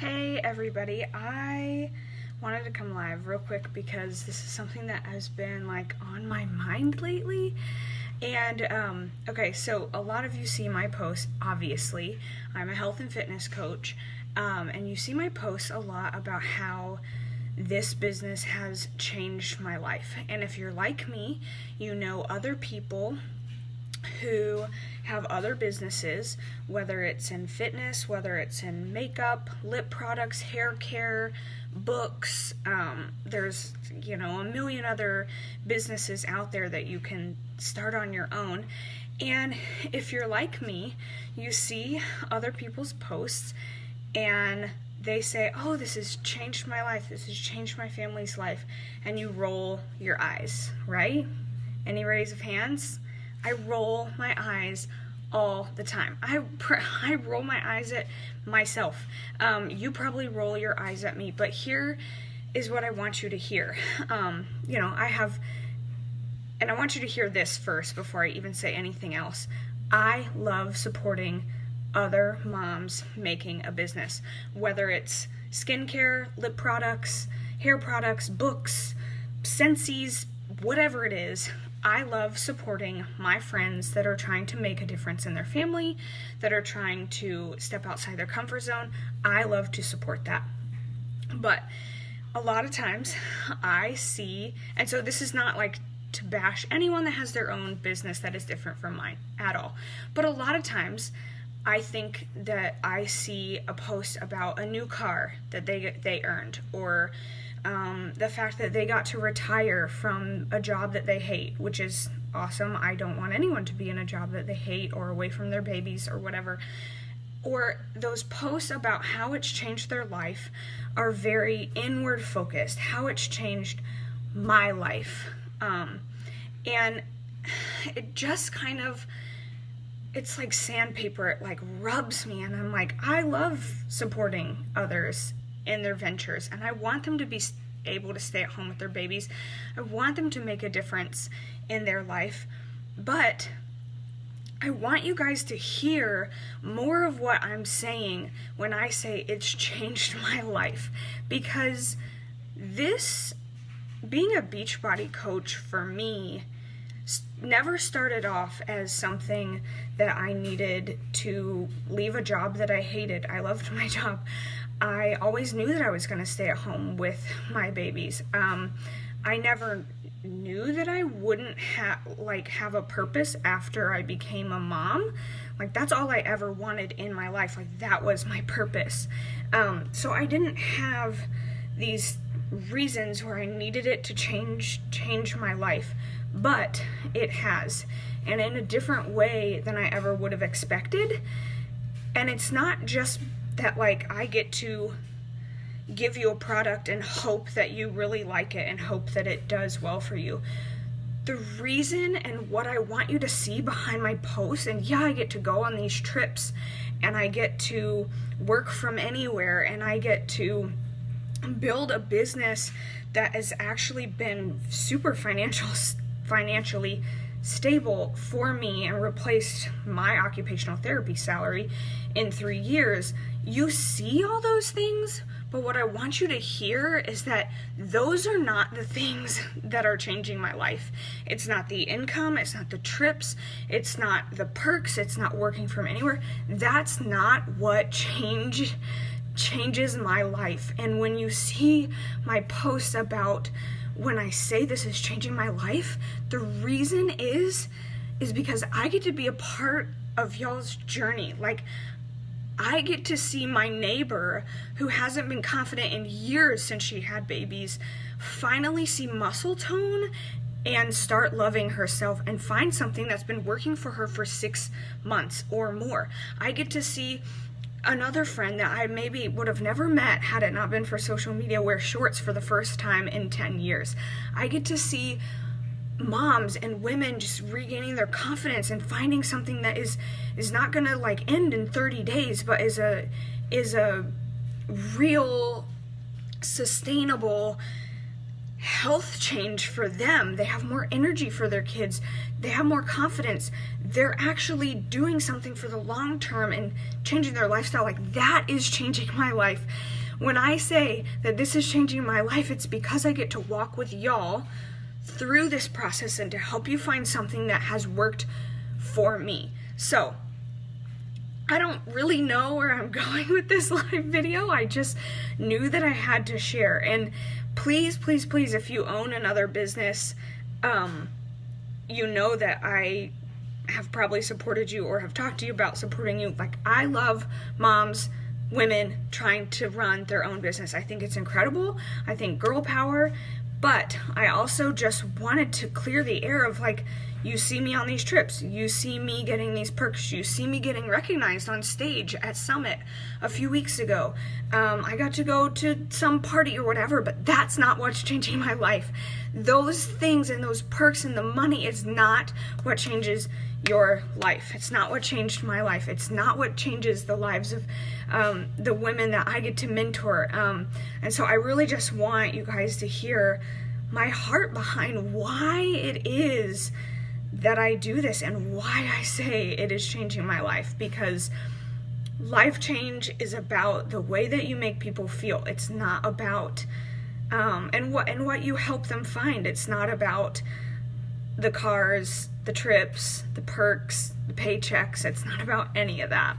Hey everybody, I wanted to come live real quick because this is something that has been on my mind lately. And okay, so a lot of you see my posts, obviously. I'm a health and fitness coach, and you see my posts a lot about how this business has changed my life. And if you're like me, you know other people who have other businesses, whether it's in fitness, whether it's in makeup, lip products, hair care, books. There's, a million other businesses out there that you can start on your own. And if you're like me, you see other people's posts and they say, oh, this has changed my life, this has changed my family's life, and you roll your eyes, right? Any raise of hands? I roll my eyes all the time. I roll my eyes at myself. You probably roll your eyes at me, but here is what I want you to hear. And I want you to hear this first before I even say anything else. I love supporting other moms making a business, whether it's skincare, lip products, hair products, books, Scentsies, whatever it is. I love supporting my friends that are trying to make a difference in their family, that are trying to step outside their comfort zone. I love to support that. But a lot of times I see, and so this is not to bash anyone that has their own business that is different from mine at all. But a lot of times I think that I see a post about a new car that they earned, or the fact that they got to retire from a job that they hate, which is awesome. I don't want anyone to be in a job that they hate or away from their babies or whatever. Or those posts about how it's changed their life are very inward focused, how it's changed my life. And it just kind of, it's like sandpaper. It rubs me, and I'm I love supporting others in their ventures, and I want them to be able to stay at home with their babies. I want them to make a difference in their life, but I want you guys to hear more of what I'm saying when I say it's changed my life, because this, being a Beachbody coach for me, never started off as something that I needed to leave a job that I hated. I loved my job. I always knew that I was going to stay at home with my babies. I never knew that I wouldn't have a purpose after I became a mom. That's all I ever wanted in my life. That was my purpose. So I didn't have these reasons where I needed it to change my life, but it has, and in a different way than I ever would have expected. And it's not just that I get to give you a product and hope that you really like it and hope that it does well for you. The reason and what I want you to see behind my posts, and yeah, I get to go on these trips, and I get to work from anywhere, and I get to build a business that has actually been super financially stable for me and replaced my occupational therapy salary in 3 years. You see all those things, but what I want you to hear is that those are not the things that are changing my life. It's not the income, it's not the trips, it's not the perks, it's not working from anywhere. That's not what changes my life. And when you see my posts about when I say this is changing my life, the reason is because I get to be a part of y'all's journey. I get to see my neighbor who hasn't been confident in years since she had babies finally see muscle tone and start loving herself and find something that's been working for her for 6 months or more. I get to see another friend that I maybe would have never met had it not been for social media wear shorts for the first time in 10 years. I get to see moms and women just regaining their confidence and finding something that is not gonna end in 30 days, but is a real sustainable health change for them. They have more energy for their kids. they have more confidence, they're actually doing something for the long term and changing their lifestyle. Like, that is changing my life. When I say that this is changing my life, it's because I get to walk with y'all through this process and to help you find something that has worked for me. So, I don't really know where I'm going with this live video. I just knew that I had to share. And please, please, please, if you own another business, you know that I have probably supported you or have talked to you about supporting you. Like, I love moms, women trying to run their own business. I think it's incredible. I think girl power. But I also just wanted to clear the air of, like, you see me on these trips, you see me getting these perks, you see me getting recognized on stage at Summit a few weeks ago. I got to go to some party or whatever, but that's not what's changing my life. Those things and those perks and the money is not what changes your life. It's not what changed my life. It's not what changes the lives of the women that I get to mentor. And so I really just want you guys to hear my heart behind why it is that I do this and why I say it is changing my life. Because life change is about the way that you make people feel. It's not about and what you help them find. It's not about the cars, the trips, the perks, the paychecks. It's not about any of that.